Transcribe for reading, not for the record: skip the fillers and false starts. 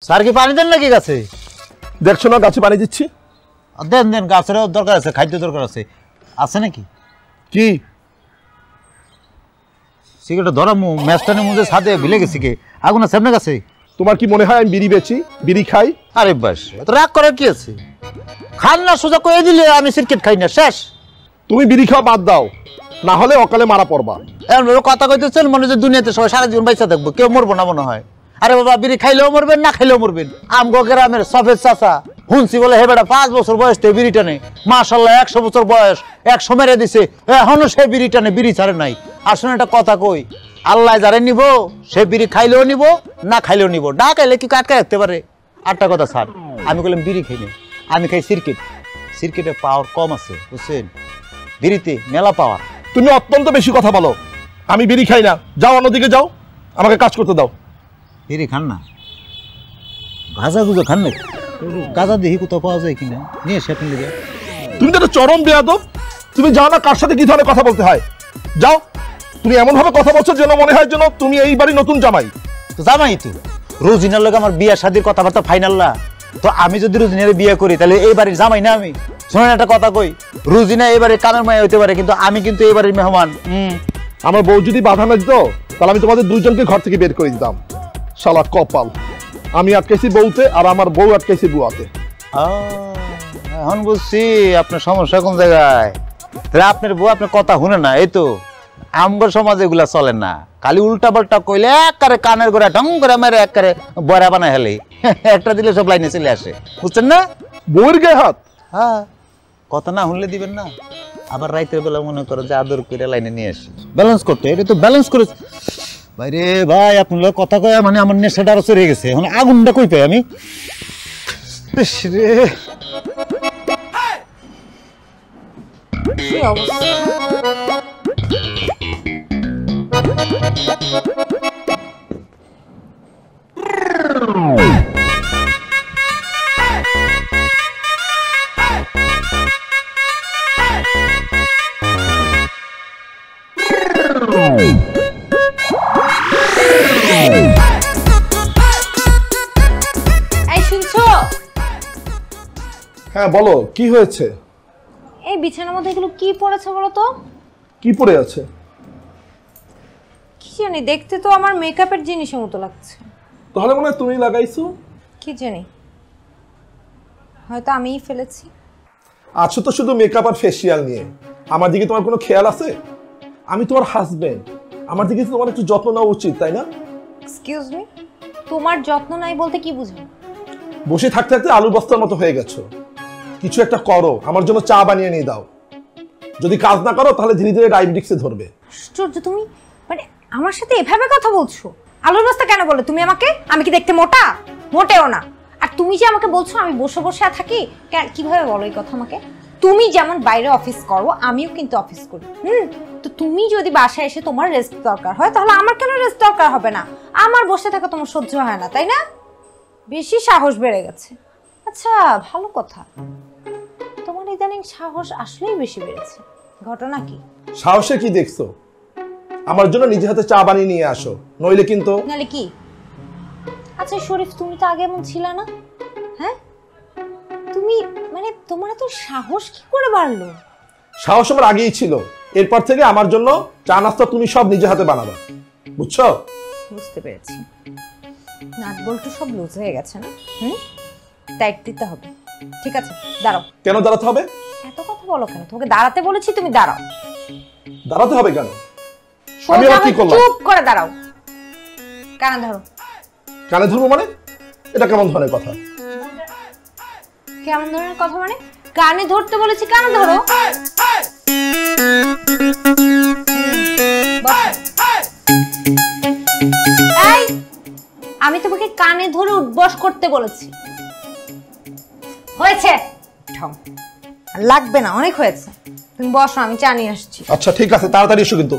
Sir কি পানি দেন নাকি গাছে? দেখছো না গাছে পানি দিচ্ছি। দেন দেন, গাছেরও দরকার আছে, খাদ্য দরকার আছে। আছে নাকি কি সিগারেট ধরামু? ম্যাচটানের মধ্যে ছাদে ভিলে গেছি কে? আগুন আছে আপনার কাছে? তোমার কি মনে হয় আমি বিড়ি বেচি, বিড়ি খাই? আরে বাস, এত রাগ করার কি আছে? খান না, সোজা করে দিলে আমি সিগারেট খাই না, শেষ। তুমি বিড়ি খাওয়া বাদ দাও, না হলে অকালে মারা পড়বা। এমন কথা কইতেছেন মনে হচ্ছে দুনিয়াতে সবাই সারা জীবন বাইচা থাকবো, কেউ মরবো না মনে হয়। আরে বাবা, বিড়ি খাইলেও মরবেন, না খাইলেও মরবেন। আমগো গ্রামের সফেদ চাচা শুনছি বলে হে বেটা 5 বছর বয়স থেকে বিড়ি টানে, মাশাআল্লাহ 100 বছর বয়স, 100 মেরে দিছে, এখনো সে বিড়ি টানে, বিড়ি ছাড়ে নাই। আসলে একটা কথা কই, আল্লাহ যারে নিব সে বিড়ি খাইলেও নিব, না খাইলেও নিব। ডা খাইলে কি কাটকা রাখতে পারে? আটটা কথা স্যার, আমি বললাম বিড়ি খাই না, আমি খাই সিরকেট। সিরকেটের পাওয়ার কম আছে বুঝছেন, বিড়িতে মেলা পাওয়ার। তুমি অত্যন্ত বেশি কথা বলো। আমি বিড়ি খাই না, যাও অন্যদিকে যাও, আমাকে কাজ করতে দাও। বিড়ি খান না, গাঁজা গুজা খান না? গাঁজা দেখি কোথাও পাওয়া যায় কিনা, নিয়ে সে আপনি দিকে। তুমি তো একটা চরম বেয়াদব। তুমি জানো না কার সাথে কি ধরনের কথা বলতে হয়? যাও, তুমি এমন ভাবে কথা বলছো যেন মনে হয় যেন তুমি এই বাড়ি নতুন জামাই। তো জামাই তো রোজিনার লোক, আমার বিয়া শাদির কথাবার্তা ফাইনাল না তো। আমি যদি রোজিনারে বিয়ে করি তাহলে এই বাড়ির জামাই না আমি? শোনেন একটা কথা কই, রোজিনা এই বাড়ির কানের মায়া হইতে পারে, কিন্তু আমি কিন্তু এই বাড়ির মেহমান। আমার বউ যদি বাধা না দিত তাহলে আমি তোমাদের দুইজনকে ঘর থেকে বের করে দিতাম। শালা কপাল, আমি আটকেছি বউতে আর আমার বউ আটকেছি বুয়াতে। এখন বুঝছি আপনার সমস্যা কোন জায়গায়। তাহলে আপনার বউ আপনার কথা শুনে না, এই তো আমগর সমাজে এগুলা চলে না। খালি উল্টা পাল্টা কইলে একবারে কানের গোড়া ঢং করে মেরে একবারে বড়া বানায় হেলে, একটা দিলে সব লাইনে চলে আসে, বুঝছেন না? বউয়ের গায়ে হাত? হ্যাঁ, কথা না শুনলে দিবেন না, আবার রাইতের বেলা মনে করো যে আদর করে লাইনে নিয়ে আসি। ব্যালেন্স করতে, এটা তো ব্যালেন্স করে। ভাইরে ভাই, আপনার কথা কয়া মানে আমার নেশাটা আরো চড়ে গেছে। এখন আগুনটা কই পাই আমি? রে কি অবস্থা! এই শুনছো? হ্যাঁ বলো, কি হয়েছে? এই বিছানার মধ্যে এগুলো কি পড়েছে বলো তো? কি পড়ে আছে? কি জানি, দেখতে তো আমার মেকআপের জিনিসের মতো লাগছে। তাহলে মনে হয় তুমি লাগাইছো। কি জানি, হয়তো আমিই ফেলেছি। আছো তো শুধু মেকআপ আর ফেসিয়াল নিয়ে, আমার দিকে তোমার কোনো খেয়াল আছে? আমি তোমার হাজবেন্ড, আমার দিকে তোমার একটু যত্ন নেওয়া উচিত, তাই না? এক্সকিউজ মি, তোমার যত্ন নাই বলতে কি বুঝো? বসে থাকতে থাকতে আলু বস্তার মতো হয়ে গেছো। কিছু একটা করো, আমার জন্য চা বানিয়ে নিয়ে দাও। যদি কাজ না করো তাহলে ধীরে ধীরে ডায়াবেটিক্সে ধরবে। আশ্চর্য, তুমি মানে আমার সাথে এভাবে কথা বলছো? আলুর বস্তা কেন বলে তুমি আমাকে? আমি কি দেখতে মোটা? মোটেও না। আর তুমি যে আমাকে বলছো আমি বসে বসে থাকি, কিভাবে বলো এই কথা আমাকে? তুমি যেমন বাইরে অফিস করো, আমিও কিন্তু অফিস করি। তো তুমি যদি বাসায় এসে তোমার রেস্ট দরকার হয়, তাহলে আমার কেন রেস্ট দরকার হবে না? আমার বসে থাকা তোমার সহ্য হয় না, তাই না? বেশি সাহস বেড়ে গেছে। আচ্ছা, ভালো কথা, তোমার ইদানিং সাহস আসলেই বেশি বেড়েছে। ঘটনা কি? সাহসে কি দেখছো? আমার জন্য নিজে হাতে চা বানিয়ে নিয়ে আসো, নইলে কিন্তু। নালে কি? আচ্ছা শরীফ, তুমি তো আগে এমন ছিল না, হ্যাঁ? তুমি মানে তোমার এত সাহস কি করে বাড়লো? সাহস আমার আগেই ছিল, এরপর থেকে আমার জন্য চা নাস্তা তুমি সব নিজে হাতে বানাবে, বুঝছো? বুঝতে পেরেছি, নাট বল্টু সব লুজ হয়ে গেছে না? টাইট দিতে হবে। ঠিক আছে, দাঁড়াও। কেন দাঁড়াতে হবে? এত কথা বলো কেন? তোমাকে দাঁড়াতে বলেছি, তুমি দাঁড়াও। দাঁড়াতে হবে কেন? আমি আবার কি করলাম? চুপ করে দাঁড়াও। কানে ধরো। কানে ধরবো মানে? এটা কেমন ধরনের কথা? কেমন ধরনের কথা মানে? কানে ধরতে বলেছি, কানে ধরো। এই, আমি তোমাকে কানে ধরে উঠবস করতে বলেছি। হয়েছে? লাগবে না, অনেক হয়েছে। তুমি বসো, আমি চা নিয়ে আসছি। আচ্ছা ঠিক আছে, তাড়াতাড়ি এসো কিন্তু।